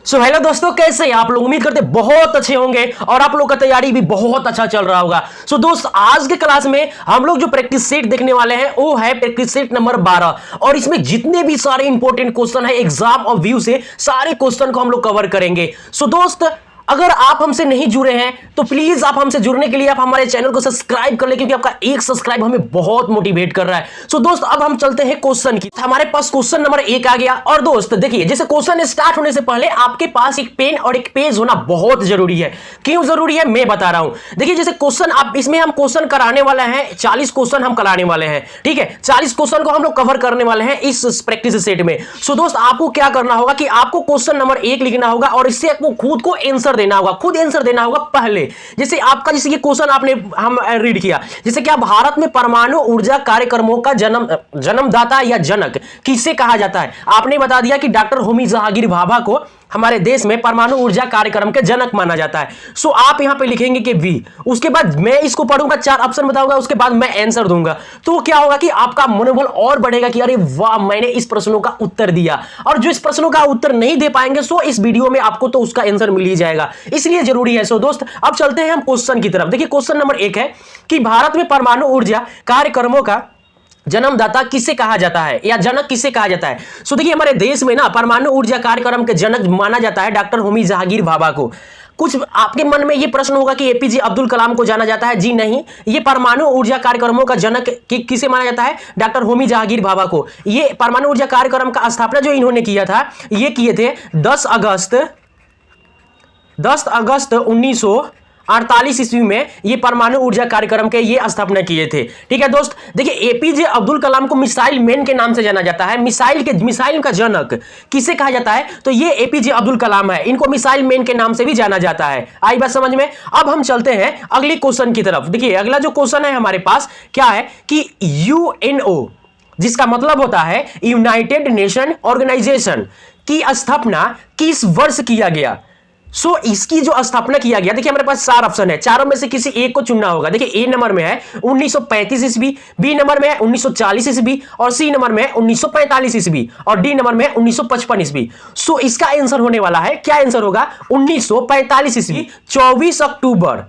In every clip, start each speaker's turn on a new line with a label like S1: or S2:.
S1: So hello दोस्तों, कैसे हैं आप लोग। उम्मीद करते बहुत अच्छे होंगे और आप लोग का तैयारी भी बहुत अच्छा चल रहा होगा। सो दोस्त, आज के क्लास में हम लोग जो प्रैक्टिस सेट देखने वाले हैं वो है प्रैक्टिस सेट नंबर 12 और इसमें जितने भी सारे इंपॉर्टेंट क्वेश्चन है एग्जाम और व्यू से सारे क्वेश्चन को हम लोग कवर करेंगे। सो दोस्त, अगर आप हमसे नहीं जुड़े हैं तो प्लीज आप हमसे जुड़ने के लिए आप हमारे चैनल को सब्सक्राइब कर ले, क्योंकि आपका एक सब्सक्राइब हमें बहुत मोटिवेट कर रहा है। सो दोस्त, अब हम चलते हैं क्वेश्चन की। हमारे पास क्वेश्चन नंबर 1 आ गया। और दोस्त देखिए, जैसे क्वेश्चन स्टार्ट होने से पहले आपके पास एक पेन और एक पेज होना बहुत जरूरी है। क्यों जरूरी है मैं बता रहा हूं। देखिए, जैसे क्वेश्चन आप इसमें हम क्वेश्चन कराने वाले हैं, 40 क्वेश्चन हम कराने वाले हैं। ठीक है, 40 क्वेश्चन को हम लोग कवर करने वाले हैं इस प्रैक्टिस सेट में। सो दोस्त, आपको क्या करना होगा कि आपको क्वेश्चन नंबर 1 लिखना होगा और इससे आपको खुद को आंसर देना होगा। खुद आंसर देना होगा पहले। जैसे आपका जैसे ये क्वेश्चन आपने हम रीड किया, जैसे क्या भारत में परमाणु ऊर्जा कार्यक्रमों का जन्मदाता या जनक किसे कहा जाता है। आपने बता दिया कि डॉक्टर होमी जहांगीर भाभा को हमारे देश में परमाणु ऊर्जा कार्यक्रम के जनक माना जाता है। सो आप यहां पे लिखेंगे कि वी। उसके बाद मैं इसको पढ़ूंगा, 4 ऑप्शन बताऊंगा, उसके बाद मैं आंसर दूंगा। तो क्या होगा कि आपका मनोबल और बढ़ेगा कि अरे वाह, मैंने इस प्रश्नों का उत्तर दिया। और जो इस प्रश्नों का उत्तर नहीं दे पाएंगे सो इस वीडियो में आपको तो उसका आंसर मिल ही जाएगा, इसलिए जरूरी है। सो दोस्त, अब चलते हैं हम क्वेश्चन की तरफ। देखिए, क्वेश्चन नंबर 1 है कि भारत में परमाणु ऊर्जा कार्यक्रमों का जन्मदाता किसे कहा जाता है या जनक किसे कहा जाता है। सो देखिए, हमारे देश में ना परमाणु ऊर्जा कार्यक्रम के जनक माना जाता है डॉक्टर होमी जहांगीर भाभा को। कुछ आपके मन में यह प्रश्न होगा कि एपीजे अब्दुल कलाम को जाना जाता है। जी नहीं, ये परमाणु ऊर्जा कार्यक्रमों का जनक किसे माना जाता है, डॉक्टर होमी जहांगीर भाभा को। ये परमाणु ऊर्जा कार्यक्रम का स्थापना जो इन्होंने किया था, ये किए थे 10 अगस्त 1948 ईस्वी में ये परमाणु ऊर्जा कार्यक्रम के ये स्थापना किए थे। ठीक है दोस्त, देखिए एपीजे अब्दुल कलाम को मिसाइल मैन के नाम से जाना जाता है। मिसाइल का जनक किसे कहा जाता है, तो ये एपीजे अब्दुल कलाम है। इनको मिसाइल मैन के नाम से भी जाना जाता है। आई बात समझ में। अब हम चलते हैं अगले क्वेश्चन की तरफ। देखिए, अगला जो क्वेश्चन है हमारे पास क्या है कि यूएनओ, जिसका मतलब होता है यूनाइटेड नेशन ऑर्गेनाइजेशन, की स्थापना किस वर्ष किया गया। सो इसकी जो स्थापना किया गया, देखिए हमारे पास 4 ऑप्शन है, चारों में से किसी एक को चुनना होगा। देखिए, ए नंबर में है 1935 ईस्वी, बी नंबर में है 1940 ईस्वी और सी नंबर में है 1945 ईस्वी और डी नंबर में है 1955 ईस्वी। सो इसका आंसर होने वाला है, क्या आंसर होगा, 1945 ईस्वी। 24 अक्टूबर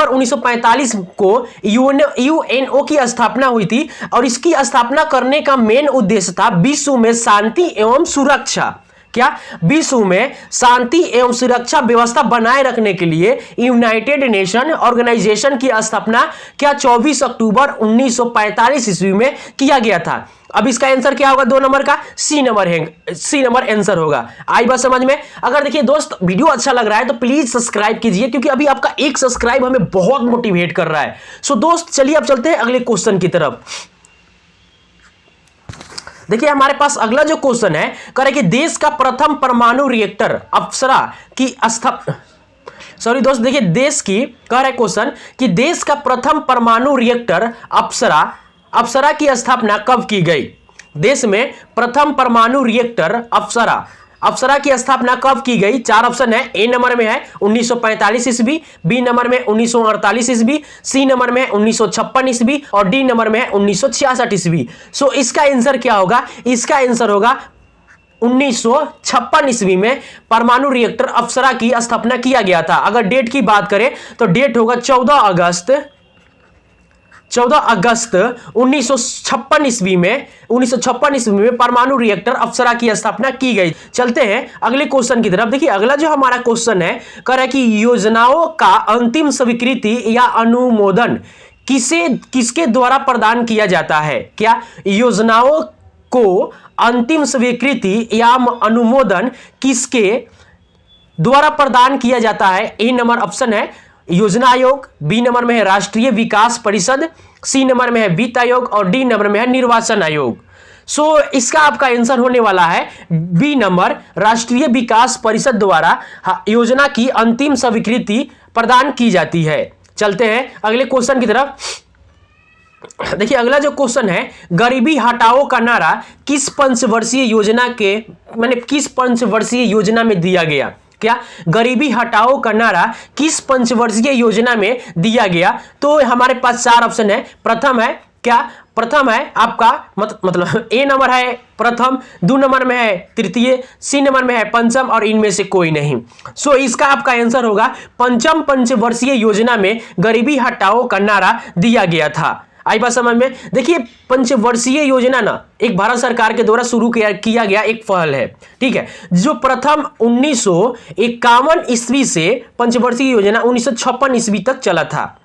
S1: 1945 को यूएनओ की स्थापना हुई थी और इसकी स्थापना करने का मेन उद्देश्य था विश्व में शांति एवं सुरक्षा। क्या, विश्व में शांति एवं सुरक्षा व्यवस्था बनाए रखने के लिए यूनाइटेड नेशन ऑर्गेनाइजेशन की स्थापना क्या 24 अक्टूबर 1945 ईस्वी में किया गया था। अब इसका आंसर क्या होगा, 2 नंबर का सी नंबर आंसर होगा। आई बात समझ में। अगर देखिए दोस्त, वीडियो अच्छा लग रहा है तो प्लीज सब्सक्राइब कीजिए, क्योंकि अभी आपका एक सब्सक्राइब हमें बहुत मोटिवेट कर रहा है। सो दोस्त, चलिए अब चलते हैं अगले क्वेश्चन की तरफ। देखिए, हमारे पास अगला जो क्वेश्चन है कह रहा है कि देश का प्रथम परमाणु रिएक्टर अप्सरा की दोस्त, देखिए देश की कह रहा है क्वेश्चन कि देश का प्रथम परमाणु रिएक्टर अप्सरा की स्थापना कब की गई। देश में प्रथम परमाणु रिएक्टर अप्सरा की स्थापना कब की गई। 4 ऑप्शन है, ए नंबर में है 1945 ईस्वी, बी नंबर में 1948 ईस्वी, सी नंबर में 1956 ईस्वी और डी नंबर में 1966 ईस्वी। सो इसका आंसर क्या होगा, इसका आंसर होगा 1956 ईस्वी में परमाणु रिएक्टर अप्सरा की स्थापना किया गया था। अगर डेट की बात करें तो डेट होगा 14 अगस्त 1956 ईस्वी में परमाणु रिएक्टर अप्सरा की स्थापना की गई। चलते हैं अगले क्वेश्चन की तरफ। देखिए, अगला जो हमारा क्वेश्चन है कह रहा है कि योजनाओं का अंतिम स्वीकृति या अनुमोदन किसके द्वारा प्रदान किया जाता है। क्या, योजनाओं को अंतिम स्वीकृति या अनुमोदन किसके द्वारा प्रदान किया जाता है। ए नंबर ऑप्शन है योजना आयोग, बी नंबर में है राष्ट्रीय विकास परिषद, सी नंबर में है वित्त आयोग और डी नंबर में है निर्वाचन आयोग। सो इसका आपका आंसर होने वाला है बी नंबर, राष्ट्रीय विकास परिषद द्वारा योजना की अंतिम स्वीकृति प्रदान की जाती है। चलते हैं अगले क्वेश्चन की तरफ। देखिए, अगला जो क्वेश्चन है, गरीबी हटाओ का नारा किस पंचवर्षीय योजना में दिया गया। क्या, गरीबी हटाओ का नारा किस पंचवर्षीय योजना में दिया गया। तो हमारे पास 4 ऑप्शन है। प्रथम है क्या, प्रथम है आपका मतलब ए नंबर है प्रथम, 2 नंबर में है तृतीय, सी नंबर में है पंचम और इनमें से कोई नहीं। सो इसका आपका आंसर होगा पंचम पंचवर्षीय योजना में गरीबी हटाओ का नारा दिया गया था। आई बात समझ में। देखिए पंचवर्षीय योजना ना एक भारत सरकार के द्वारा शुरू किया गया एक पहल है, ठीक है, जो प्रथम 1951 ईस्वी से पंचवर्षीय योजना 1956 ईस्वी तक चला था।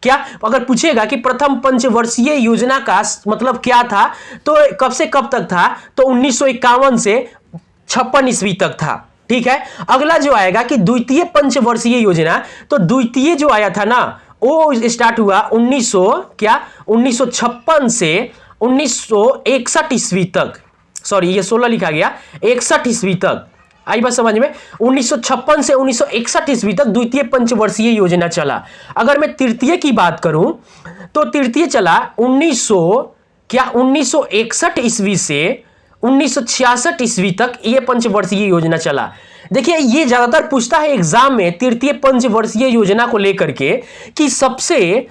S1: क्या अगर पूछेगा कि प्रथम पंचवर्षीय योजना का मतलब क्या था, तो कब से कब तक था, तो 1951 से 56 ईस्वी तक था, ठीक है। अगला जो आएगा कि द्वितीय पंचवर्षीय योजना, तो द्वितीय जो आया था ना वो स्टार्ट हुआ 1956 से 1961 ईस्वी तक, सॉरी ये 16 लिखा गया, 61 ईस्वी तक। आई बात समझ में। 1956 से 1961 ईस्वी तक द्वितीय पंचवर्षीय योजना चला। अगर मैं तृतीय की बात करूं तो तृतीय चला 1961 ईस्वी से 1966 ईस्वी तक ये पंचवर्षीय योजना चला। देखिए ये ज्यादातर पूछता है एग्जाम में तृतीय पंचवर्षीय योजना को लेकर के कि सबसे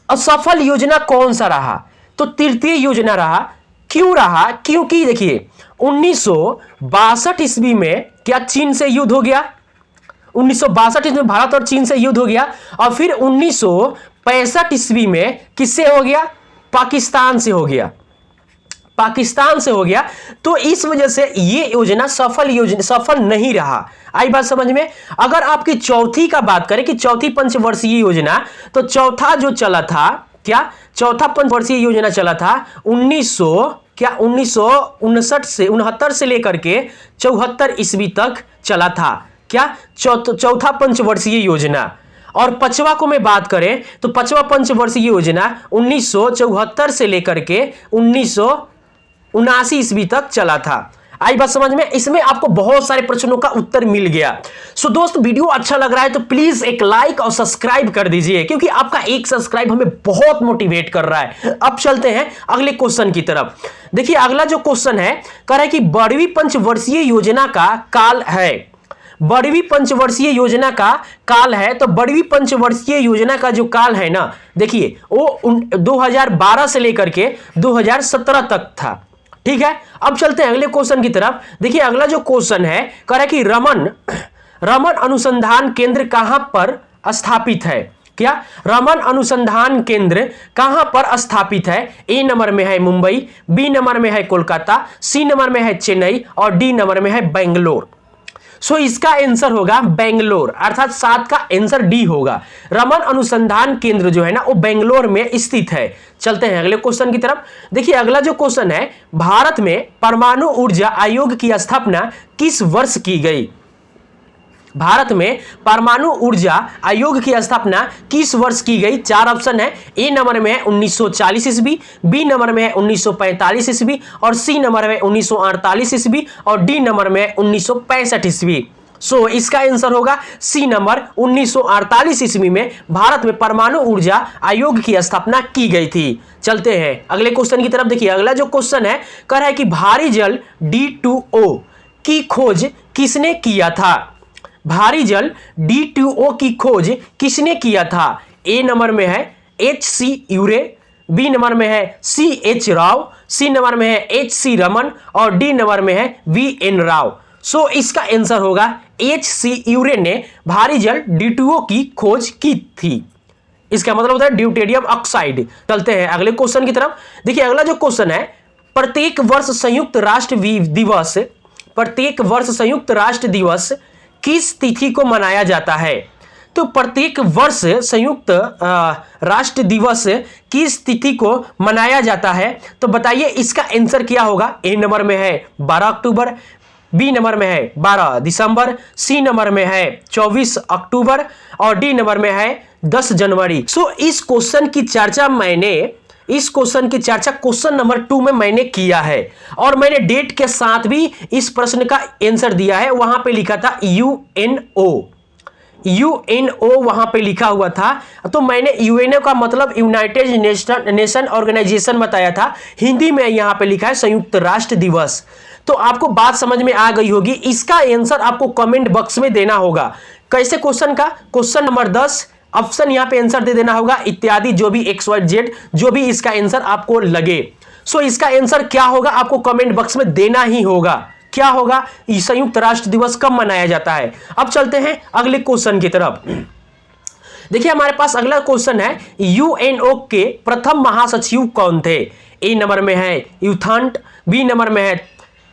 S1: असफल योजना कौन सा रहा, तो तृतीय योजना रहा। क्यों रहा? क्योंकि देखिए 1962 ईस्वी में क्या चीन से युद्ध हो गया, 1962 ईस्वी में भारत और चीन से युद्ध हो गया, और फिर 1965 ईस्वी में किससे हो गया, पाकिस्तान से हो गया, पाकिस्तान से हो गया। तो इस वजह से ये योजना सफल नहीं रहा। आई बात समझ में। अगर आपकी चौथी का बात करें कि चौथी पंचवर्षीय योजना, तो चौथा जो चला था, क्या चौथा पंचवर्षीय योजना चला था 1969 से लेकर के 74 ईस्वी तक चला था। क्या चौथा पंचवर्षीय योजना। और पांचवा को मैं बात करें तो पांचवा पंचवर्षीय योजना 1974 से लेकर के 1979 ईस्वी तक चला था। आई बात समझ में। इसमें आपको बहुत सारे प्रश्नों का उत्तर मिल गया। सो दोस्त वीडियो अच्छा लग रहा है तो प्लीज एक लाइक और सब्सक्राइब कर दीजिए, क्योंकि आपका एक सब्सक्राइब हमें बहुत मोटिवेट कर रहा है। अब चलते हैं अगले क्वेश्चन की तरफ। देखिए अगला जो क्वेश्चन है कह रहा है कि 12वीं पंचवर्षीय योजना का काल है। 12वीं पंचवर्षीय योजना का काल है, तो 12वीं पंचवर्षीय योजना का जो काल है ना, देखिए वो 2012 से लेकर के 2017 तक था, ठीक है। अब चलते हैं अगले क्वेश्चन की तरफ। देखिए अगला जो क्वेश्चन है कह रहा है कि रमन अनुसंधान केंद्र कहां पर स्थापित है। क्या रमन अनुसंधान केंद्र कहां पर स्थापित है? ए नंबर में है मुंबई, बी नंबर में है कोलकाता, सी नंबर में है चेन्नई और डी नंबर में है बेंगलोर। सो इसका आंसर होगा बेंगलोर, अर्थात 7 का आंसर डी होगा। रमन अनुसंधान केंद्र जो है ना वो बेंगलोर में स्थित है। चलते हैं अगले क्वेश्चन की तरफ। देखिए अगला जो क्वेश्चन है, भारत में परमाणु ऊर्जा आयोग की स्थापना किस वर्ष की गई? भारत में परमाणु ऊर्जा आयोग की स्थापना किस वर्ष की गई? 4 ऑप्शन है। ए नंबर में है 1940 ईस्वी, बी नंबर में है 1945 ईस्वी और सी नंबर में 1948 ईस्वी और डी नंबर में 1965 ईस्वी। सो इसका आंसर होगा सी नंबर, 1948 ईस्वी में भारत में परमाणु ऊर्जा आयोग की स्थापना की गई थी। चलते हैं अगले क्वेश्चन की तरफ। देखिए अगला जो क्वेश्चन है कह रहा है कि भारी जल D2O की खोज किसने किया था? भारी जल D2O की खोज किसने किया था? ए नंबर में है H.C. यूरे, बी नंबर में है C.H. राव, सी नंबर में है H.C. रमन और डी नंबर में है V.N. राव। सो इसका आंसर होगा H.C. यूरे ने भारी जल D2O की खोज की थी। इसका मतलब होता है ड्यूटेरियम ऑक्साइड। चलते हैं अगले क्वेश्चन की तरफ। देखिए अगला जो क्वेश्चन है, प्रत्येक वर्ष संयुक्त राष्ट्र दिवस किस तिथि को मनाया जाता है? तो प्रत्येक वर्ष संयुक्त राष्ट्र दिवस किस तिथि को मनाया जाता है? तो बताइए इसका आंसर क्या होगा? ए नंबर में है 12 अक्टूबर, बी नंबर में है 12 दिसंबर, सी नंबर में है 24 अक्टूबर और डी नंबर में है 10 जनवरी। सो इस क्वेश्चन की चर्चा क्वेश्चन नंबर 2 में मैंने किया है और मैंने डेट के साथ भी इस प्रश्न का आंसर दिया है। वहां पे लिखा था यूएनओ वहां पे लिखा हुआ था। तो मैंने यूएनओ का मतलब यूनाइटेड नेशन ऑर्गेनाइजेशन बताया था, हिंदी में यहां पे लिखा है संयुक्त राष्ट्र दिवस। तो आपको बात समझ में आ गई होगी। इसका आंसर आपको कमेंट बॉक्स में देना होगा। कैसे क्वेश्चन का? क्वेश्चन नंबर 10 ऑप्शन यहां पे आंसर दे देना होगा इत्यादि, जो भी XYZ, जो भी इसका आंसर आपको लगे। सो इसका आंसर क्या होगा आपको कमेंट बॉक्स में देना ही होगा। क्या होगा, संयुक्त राष्ट्र दिवस कब मनाया जाता है। अब चलते हैं अगले क्वेश्चन की तरफ। देखिए हमारे पास अगला क्वेश्चन है, यूएनओ के प्रथम महासचिव कौन थे। ए नंबर में है यूथांट, बी नंबर में है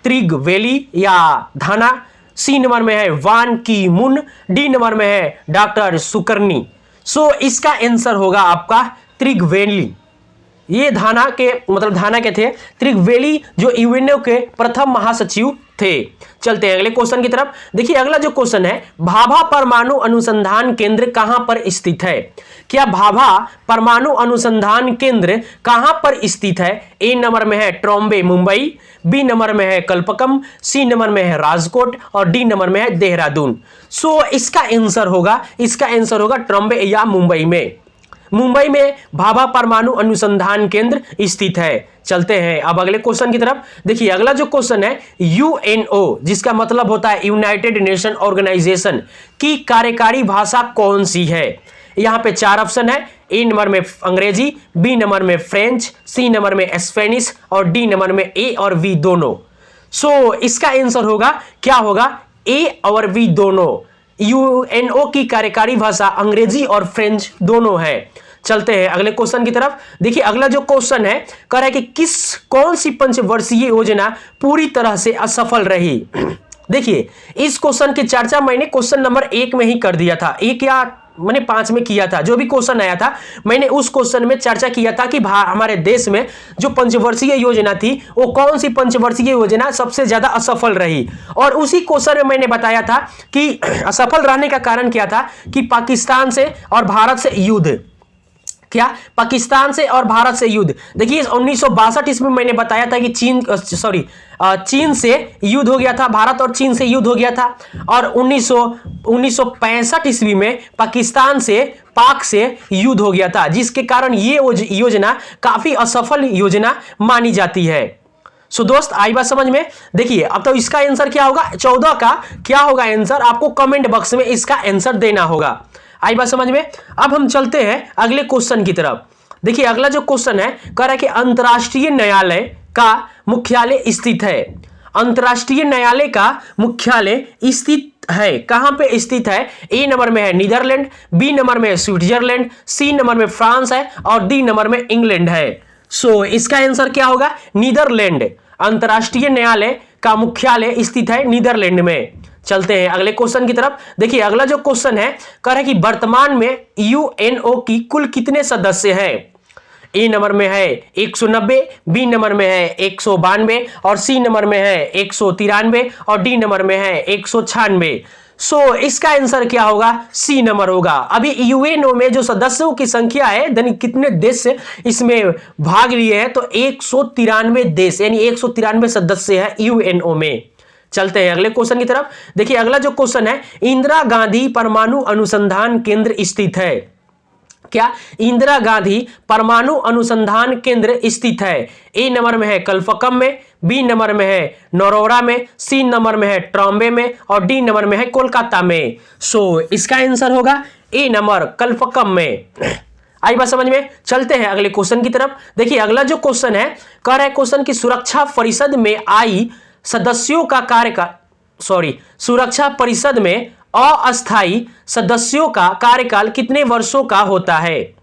S1: त्रिगवेली या धाना, सी नंबर में है वान की मुन, डी नंबर में है डॉक्टर सुकर्नी। सो इसका आंसर होगा आपका त्रिगवेली। ये धाना के मतलब धाना के थे, त्रिगवेली जो यूएनओ के प्रथम महासचिव थे। चलते हैं अगले क्वेश्चन की तरफ। देखिए अगला जो क्वेश्चन है, भाभा परमाणु अनुसंधान केंद्र कहां पर स्थित है। क्या भाभा परमाणु अनुसंधान केंद्र कहां पर स्थित है। ए नंबर में है ट्रॉम्बे मुंबई, बी नंबर में है कल्पकम, सी नंबर में है राजकोट और डी नंबर में है देहरादून। सो इसका आंसर होगा ट्रॉम्बे या मुंबई में। मुंबई में भाभा परमाणु अनुसंधान केंद्र स्थित है। चलते हैं अब अगले क्वेश्चन की तरफ। देखिए अगला जो क्वेश्चन है, यूएनओ जिसका मतलब होता है यूनाइटेड नेशन ऑर्गेनाइजेशन की कार्यकारी भाषा कौन सी है। यहां पे 4 ऑप्शन है। ए नंबर में अंग्रेजी, बी नंबर में फ्रेंच, सी नंबर में स्पेनिश और डी नंबर में ए और वी दोनों। सो इसका आंसर होगा क्या होगा, ए और वी दोनों। यूएनओ की कार्यकारी भाषा अंग्रेजी और फ्रेंच दोनों है। चलते हैं अगले क्वेश्चन की तरफ। देखिए अगला जो क्वेश्चन है कह रहा है कि कौन सी पंचवर्षीय योजना पूरी तरह से असफल रही। देखिए इस क्वेश्चन की चर्चा मैंने क्वेश्चन नंबर 1 में ही कर दिया था, 1 या मैंने 5 में किया था। जो भी क्वेश्चन आया था मैंने उस क्वेश्चन में चर्चा किया था कि हमारे देश में जो पंचवर्षीय योजना थी वो कौन सी पंचवर्षीय योजना सबसे ज्यादा असफल रही। और उसी क्वेश्चन में मैंने बताया था कि असफल रहने का कारण क्या था कि पाकिस्तान से और भारत से युद्ध। क्या, पाकिस्तान से और भारत से युद्ध। देखिए 1962 ईस्वी में मैंने बताया था कि चीन से युद्ध हो गया था, भारत और चीन से युद्ध हो गया था। और 1965 ईस्वी में पाकिस्तान से पाक से युद्ध हो गया था, जिसके कारण ये योजना काफी असफल योजना मानी जाती है। सो दोस्त आई बात समझ में। देखिए अब तो इसका आंसर क्या होगा, 14 का क्या होगा आंसर, आपको कमेंट बॉक्स में इसका आंसर देना होगा। आई बात समझ में। अब हम चलते हैं अगले क्वेश्चन की तरफ। देखिए अगला जो क्वेश्चन है कह रहा है कि अंतर्राष्ट्रीय न्यायालय का मुख्यालय स्थित है। अंतर्राष्ट्रीय न्यायालय का मुख्यालय स्थित है, कहां पे स्थित है। ए नंबर में है नीदरलैंड, बी नंबर में है स्विट्जरलैंड, सी नंबर में फ्रांस है और डी नंबर में इंग्लैंड है। सो इसका आंसर क्या होगा, नीदरलैंड। अंतर्राष्ट्रीय न्यायालय का मुख्यालय स्थित है नीदरलैंड में। चलते हैं अगले क्वेश्चन की तरफ। देखिए अगला जो क्वेश्चन है कह रहा है कि वर्तमान में यूएनओ की कुल कितने सदस्य हैं। ए नंबर में है 190, बी नंबर में है 192 और सी नंबर में है 193 और डी नंबर में है 196। सो इसका आंसर क्या होगा, सी नंबर होगा। अभी यूएनओ में जो सदस्यों की संख्या है यानी कितने देश इसमें भाग लिए हैं, तो 193 देश यानी 193 सदस्य है यूएनओ में। चलते हैं अगले क्वेश्चन की तरफ। देखिए अगला जो क्वेश्चन है, इंदिरा गांधी परमाणु अनुसंधान केंद्र स्थित है। क्या, इंदिरा गांधी परमाणु अनुसंधान केंद्र स्थित है। ए नंबर में है कल्पकम में, बी नंबर में है नरोरा में, सी नंबर में है ट्रॉम्बे में और डी नंबर में है कोलकाता में। सो इसका आंसर होगा ए नंबर कल्पकम में। आई बात समझ में। चलते हैं अगले क्वेश्चन की तरफ। देखिए अगला जो क्वेश्चन है कह रहा है क्वेश्चन की सुरक्षा परिषद में आई सदस्यों का कार्यकाल सुरक्षा परिषद में अस्थायी सदस्यों का कार्यकाल कितने वर्षों का होता है।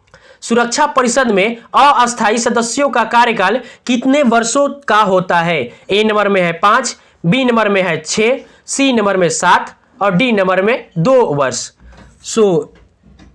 S1: सुरक्षा परिषद में अस्थायी सदस्यों का कार्यकाल कितने वर्षों का होता है। ए नंबर में है 5, बी नंबर में है 6, सी नंबर में 7 और डी नंबर में 2 वर्ष। सो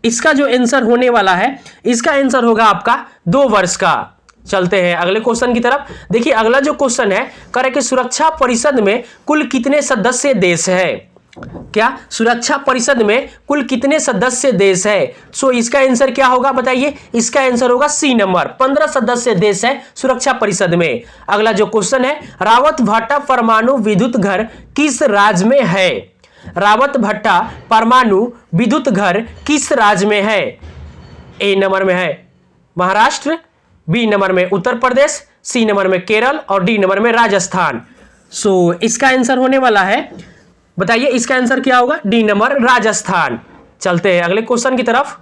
S1: इसका जो आंसर होने वाला है, इसका आंसर होगा आपका 2 वर्ष का। चलते हैं अगले क्वेश्चन की तरफ। देखिए अगला जो क्वेश्चन है कह रहा है कि सुरक्षा परिषद में कुल कितने सदस्य देश है। क्या, सुरक्षा परिषद में कुल कितने सदस्य देश है। सो इसका आंसर क्या होगा बताइए, इसका आंसर होगा सी नंबर, 15 सदस्य देश है सुरक्षा परिषद में। अगला जो क्वेश्चन है, रावत भट्टा परमाणु विद्युत घर किस राज्य में है। रावत भट्टा परमाणु विद्युत घर किस राज्य में है। ए नंबर में है महाराष्ट्र, बी नंबर में उत्तर प्रदेश, सी नंबर में केरल और डी नंबर में राजस्थान। सो इसका आंसर होने वाला है, बताइए इसका आंसर क्या होगा, डी नंबर राजस्थान। चलते हैं अगले क्वेश्चन की तरफ।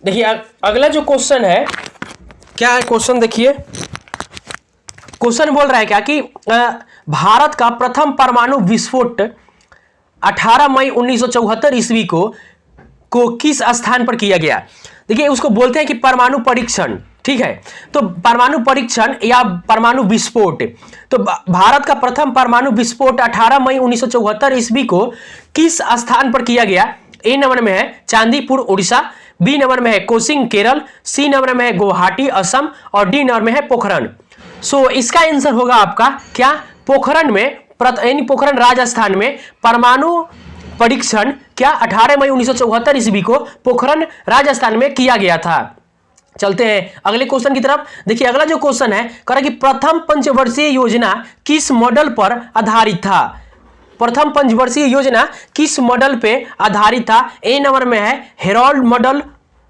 S1: देखिए अगला जो क्वेश्चन है, क्या है क्वेश्चन, देखिए क्वेश्चन बोल रहा है क्या कि भारत का प्रथम परमाणु विस्फोट 18 मई 1974 ईस्वी को किस स्थान पर किया गया। देखिए उसको बोलते हैं कि परमाणु परीक्षण, ठीक है। तो परमाणु परीक्षण या परमाणु विस्फोट, तो भारत का प्रथम परमाणु विस्फोट 18 मई 1974 ईस्वी को किस स्थान पर किया गया। ए नंबर में है चांदीपुर उड़ीसा, बी नंबर में है कोचिंग केरल, सी नंबर में है गुवाहाटी असम और डी नंबर में है पोखरण। सो इसका आंसर होगा आपका क्या, पोखरण में, यानी पोखरण राजस्थान में परमाणु परीक्षण क्या 18 मई 1974 ईस्वी को पोखरण राजस्थान में किया गया था। चलते हैं अगले क्वेश्चन की तरफ। देखिए अगला जो क्वेश्चन है कह रहा है कि प्रथम पंचवर्षीय योजना किस मॉडल पर आधारित था। प्रथम पंचवर्षीय योजना किस मॉडल पे आधारित था। ए नंबर में है Harrod model,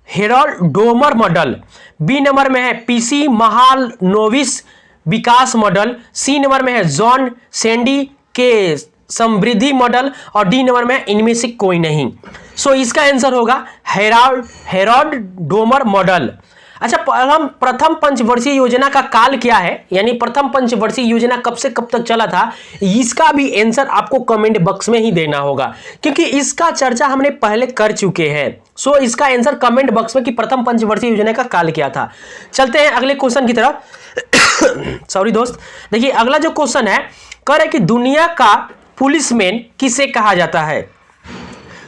S1: Harrod Domar model, B number में है पीसी महालनोबिस विकास मॉडल, सी नंबर में है जॉन सैंडी के समृद्धि मॉडल और डी नंबर में इनमें से कोई नहीं। सो इसका आंसर होगा हेरोल्ड डोमर मॉडल। अच्छा, प्रथम पंचवर्षीय योजना का काल क्या है, यानी प्रथम पंचवर्षीय योजना कब से कब तक चला था, इसका भी आंसर आपको कमेंट बॉक्स में ही देना होगा, क्योंकि इसका चर्चा हमने पहले कर चुके हैं। सो इसका आंसर कमेंट बॉक्स में कि प्रथम पंचवर्षीय योजना का काल क्या था। चलते हैं अगले क्वेश्चन की तरफ। सॉरी दोस्त, देखिए अगला जो क्वेश्चन है कह रहा है कि दुनिया का पुलिसमैन किसे कहा जाता है।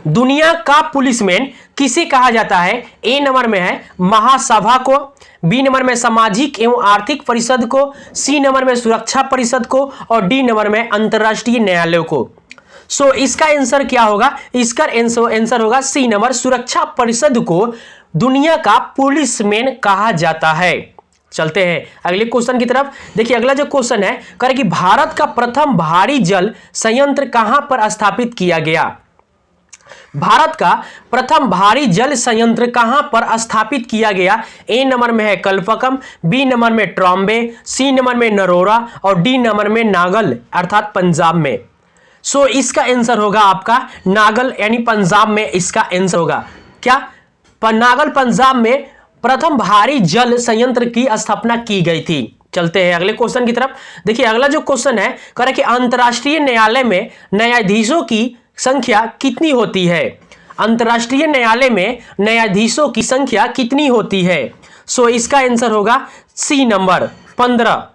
S1: दुनिया का पुलिसमैन किसे कहा जाता है। ए नंबर में है महासभा को, बी नंबर में सामाजिक एवं आर्थिक परिषद को, सी नंबर में सुरक्षा परिषद को और डी नंबर में अंतरराष्ट्रीय न्यायालय को। सो इसका आंसर क्या होगा, इसका आंसर होगा सी नंबर, सुरक्षा परिषद को दुनिया का पुलिसमैन कहा जाता है। चलते हैं अगले क्वेश्चन की तरफ। देखिए अगला जो क्वेश्चन है कह रहा है कि भारत का प्रथम भारी जल संयंत्र कहां पर स्थापित किया गया। भारत का प्रथम भारी जल संयंत्र कहां पर स्थापित किया गया। ए नंबर में है कलपकम, बी नंबर में ट्रॉम्बे, सी नंबर में नरोरा और डी नंबर में नागल अर्थात पंजाब में। सो इसका आंसर होगा आपका नागल, यानी पंजाब में इसका आंसर होगा क्या, नागल पंजाब में प्रथम भारी जल संयंत्र की स्थापना की गई थी। चलते हैं अगले क्वेश्चन की तरफ। देखिए अगला जो क्वेश्चन है कह रहा है कि अंतरराष्ट्रीय न्यायालय में न्यायाधीशों की संख्या कितनी होती है। अंतरराष्ट्रीय न्यायालय में न्यायाधीशों की संख्या कितनी होती है। सो इसका आंसर होगा सी नंबर 15।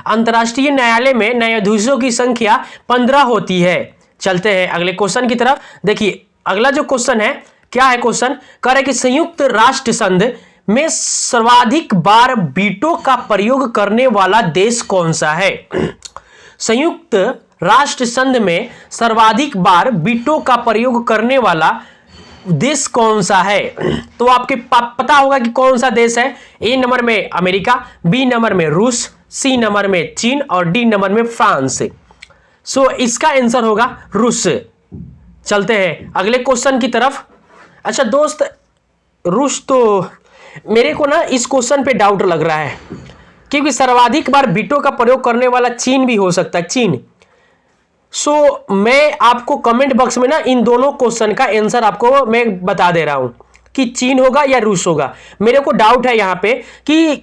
S1: अंतरराष्ट्रीय न्यायालय में न्यायाधीशों की संख्या 15 होती है। चलते हैं अगले क्वेश्चन की तरफ। देखिए अगला जो क्वेश्चन है क्या है, क्वेश्चन कह रहा है कि संयुक्त राष्ट्र संघ में सर्वाधिक बार वीटो का प्रयोग करने वाला देश कौन सा है। संयुक्त राष्ट्र संघ में सर्वाधिक बार वीटो का प्रयोग करने वाला देश कौन सा है। तो आपके पता होगा कि कौन सा देश है। ए नंबर में अमेरिका, बी नंबर में रूस, सी नंबर में चीन और डी नंबर में फ्रांस। सो इसका आंसर होगा रूस। चलते हैं अगले क्वेश्चन की तरफ। अच्छा दोस्त, रूस तो मेरे को ना इस क्वेश्चन पे डाउट लग रहा है, क्योंकि सर्वाधिक बार वीटो का प्रयोग करने वाला चीन भी हो सकता है, चीन। सो मैं आपको कमेंट बॉक्स में ना इन दोनों क्वेश्चन का आंसर आपको मैं बता दे रहा हूं कि चीन होगा या रूस होगा। मेरे को डाउट है यहां पे कि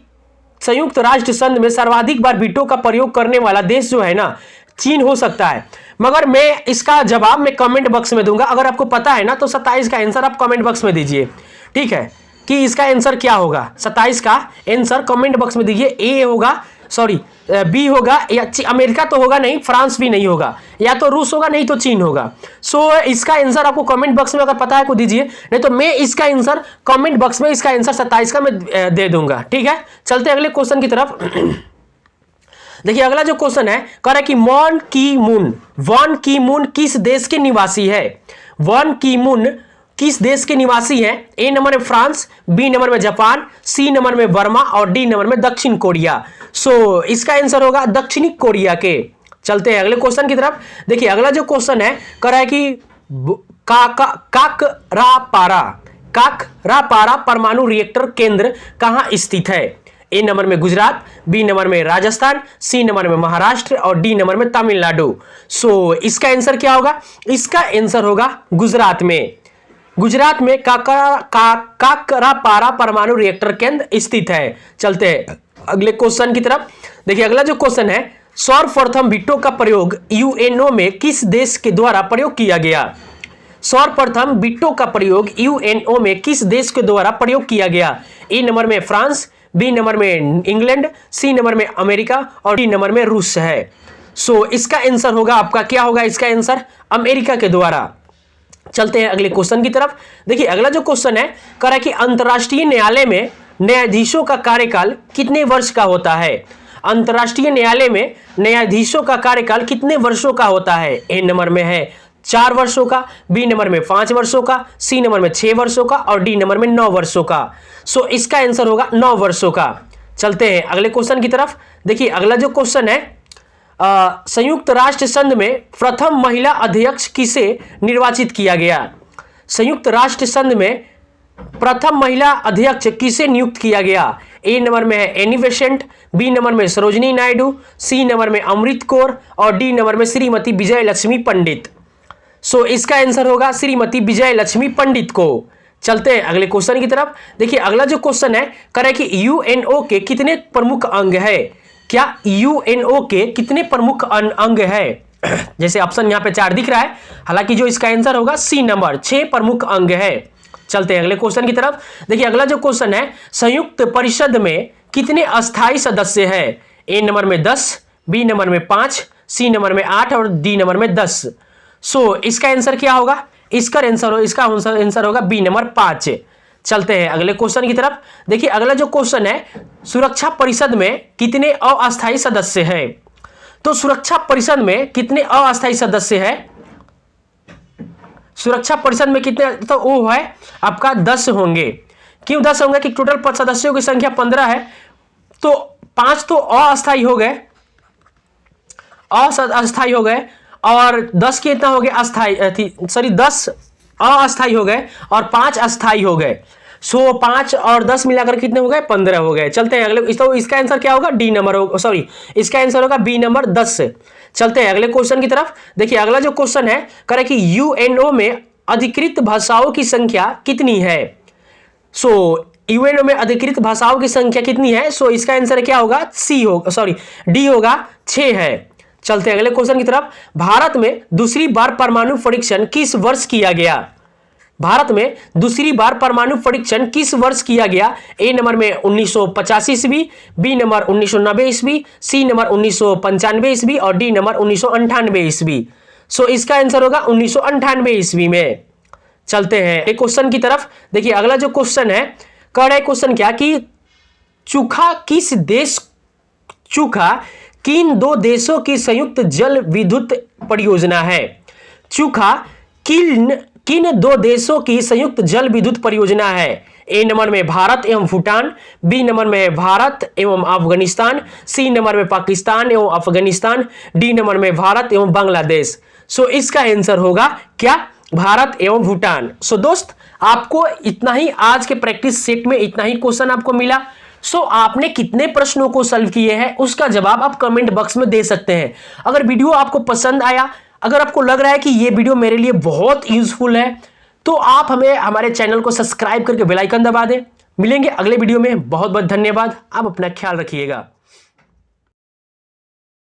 S1: संयुक्त राष्ट्र संघ में सर्वाधिक बार वीटो का प्रयोग करने वाला देश जो है ना, चीन हो सकता है, मगर मैं इसका जवाब मैं कमेंट बॉक्स में दूंगा। अगर आपको पता है ना तो 27 का आंसर आप कमेंट बॉक्स में दीजिए, ठीक है, कि इसका आंसर क्या होगा। 27 का आंसर कमेंट बॉक्स में दीजिए। ए होगा, सॉरी बी होगा, या अमेरिका तो होगा नहीं, फ्रांस भी नहीं होगा, या तो रूस होगा नहीं तो चीन होगा। सो इसका आंसर आपको कमेंट बॉक्स में अगर पता है को दीजिए, नहीं तो मैं इसका आंसर कमेंट बॉक्स में इसका आंसर 27 का मैं दे दूंगा, ठीक है। चलते अगले क्वेश्चन की तरफ। देखिए अगला जो क्वेश्चन है कह रहा है कि वॉन की मून किस देश के निवासी है। वॉन की मून किस देश के निवासी है। ए नंबर में फ्रांस, बी नंबर में जापान, सी नंबर में बर्मा और डी नंबर में दक्षिण कोरिया। सो इसका आंसर होगा दक्षिणी कोरिया के। चलते हैं अगले क्वेश्चन की तरफ। देखिए अगला जो क्वेश्चन है कह रहा है कि काकरापारा परमाणु रिएक्टर केंद्र कहां स्थित है। ए नंबर में गुजरात, बी नंबर में राजस्थान, सी नंबर में महाराष्ट्र और डी नंबर में तमिलनाडु। सो इसका आंसर क्या होगा, इसका आंसर होगा गुजरात में। गुजरात में काकरापारा परमाणु रिएक्टर केंद्र स्थित है। चलते हैं अगले क्वेश्चन की तरफ। देखिए अगला जो क्वेश्चन है, सर्वप्रथम वीटो का प्रयोग यूएनओ में किस देश के द्वारा प्रयोग किया गया? सर्वप्रथम वीटो का प्रयोग यूएनओ में किस देश के द्वारा प्रयोग किया गया? ए नंबर में फ्रांस, बी नंबर में इंग्लैंड, सी नंबर में अमेरिका और डी नंबर में रूस है। सो इसका आंसर होगा आपका, क्या होगा इसका आंसर? अमेरिका के द्वारा। चलते हैं अगले क्वेश्चन की तरफ। देखिए अगला जो क्वेश्चन है, कह रहा है कि अंतरराष्ट्रीय न्यायालय में न्यायाधीशों का कार्यकाल कितने वर्ष का होता है? अंतरराष्ट्रीय न्यायालय में न्यायाधीशों का कार्यकाल कितने वर्षों का होता है? ए नंबर में है 4 वर्षों का, बी नंबर में 5 वर्षों का, सी नंबर में 6 वर्षों का और डी नंबर में 9 वर्षों का। सो इसका आंसर होगा 9 वर्षों का। चलते हैं अगले क्वेश्चन की तरफ। देखिए अगला जो क्वेश्चन है, संयुक्त राष्ट्र संघ में प्रथम महिला अध्यक्ष किसे निर्वाचित किया गया? संयुक्त राष्ट्र संघ में प्रथम महिला अध्यक्ष किसे नियुक्त किया गया? ए नंबर में है एनी बेसेंट, बी नंबर में सरोजिनी नायडू, सी नंबर में अमृत कौर और डी नंबर में श्रीमती विजय लक्ष्मी पंडित। सो इसका आंसर होगा श्रीमती विजय लक्ष्मी पंडित को। चलते हैं अगले क्वेश्चन की तरफ। देखिए अगला जो क्वेश्चन है, कह रहा है कि यूएनओ के कितने प्रमुख अंग है? क्या यूएनओ के कितने प्रमुख अंग है? जैसे ऑप्शन यहां पे 4 दिख रहा है, हालांकि जो इसका आंसर होगा सी नंबर, 6 प्रमुख अंग है। चलते हैं अगले क्वेश्चन की तरफ। देखिए अगला जो क्वेश्चन है, संयुक्त परिषद में कितने अस्थायी सदस्य हैं? ए नंबर में 10, बी नंबर में 5, सी नंबर में 8 और डी नंबर में 10। सो इसका आंसर क्या होगा? इसका आंसर होगा बी नंबर 5। चलते हैं अगले क्वेश्चन की तरफ। देखिए अगला जो क्वेश्चन है, सुरक्षा परिषद में कितने अस्थायी सदस्य हैं? तो सुरक्षा परिषद में कितने अस्थायी सदस्य हैं? सुरक्षा परिषद में कितने, तो वो है आपका 10 होंगे। क्यों 10 होंगे? कि टोटल सदस्यों की संख्या 15 है, तो 5 तो अस्थायी हो गए, अस्थायी हो गए, और 10 कितना हो गए? अस्थायी, सॉरी 10 अस्थायी हो गए और 5 अस्थायी हो गए। सो 5 और 10 मिलाकर कितने हो गए? 15 हो गए। चलते हैं अगले, तो इसका आंसर क्या होगा? डी नंबर होगा, सॉरी इसका आंसर होगा बी नंबर 10। चलते हैं अगले क्वेश्चन की तरफ। देखिए अगला जो क्वेश्चन है, कह रहा है कि यूएनओ में अधिकृत भाषाओं की संख्या कितनी है? सो यूएनओ में अधिकृत भाषाओं की संख्या कितनी है? सो इसका आंसर क्या होगा? सी होगा, सॉरी डी होगा, 6 है। चलते हैं अगले क्वेश्चन की तरफ। भारत में दूसरी बार परमाणु परीक्षण किस वर्ष किया गया? भारत में दूसरी बार परमाणु परीक्षण किस वर्ष किया गया? ए नंबर में 1985 ईस्वी, बी नंबर 1990 ईस्वी, सी नंबर 1995 ईस्वी और डी नंबर 1998 ईस्वी। सो इसका आंसर होगा 1998 ईस्वी में। चलते हैं एक क्वेश्चन की तरफ। देखिए अगला जो क्वेश्चन है, कह रहा है क्वेश्चन क्या कि चूखा किन 2 देशों की संयुक्त जल विद्युत परियोजना है? चूखा किन 2 देशों की संयुक्त जल विद्युत परियोजना है? ए नंबर में भारत एवं भूटान, बी नंबर में भारत एवं अफगानिस्तान, सी नंबर में पाकिस्तान एवं अफगानिस्तान, डी नंबर में भारत एवं बांग्लादेश। सो इसका आंसर होगा क्या? भारत एवं भूटान। सो दोस्त आपको इतना ही, आज के प्रैक्टिस सेट में इतना ही क्वेश्चन आपको मिला। सो आपने कितने प्रश्नों को सॉल्व किए हैं उसका जवाब आप कमेंट बॉक्स में दे सकते हैं। अगर वीडियो आपको पसंद आया, अगर आपको लग रहा है कि ये वीडियो मेरे लिए बहुत यूजफुल है, तो आप हमारे चैनल को सब्सक्राइब करके बेल आइकन दबा दें। मिलेंगे अगले वीडियो में। बहुत बहुत धन्यवाद। आप अपना ख्याल रखिएगा।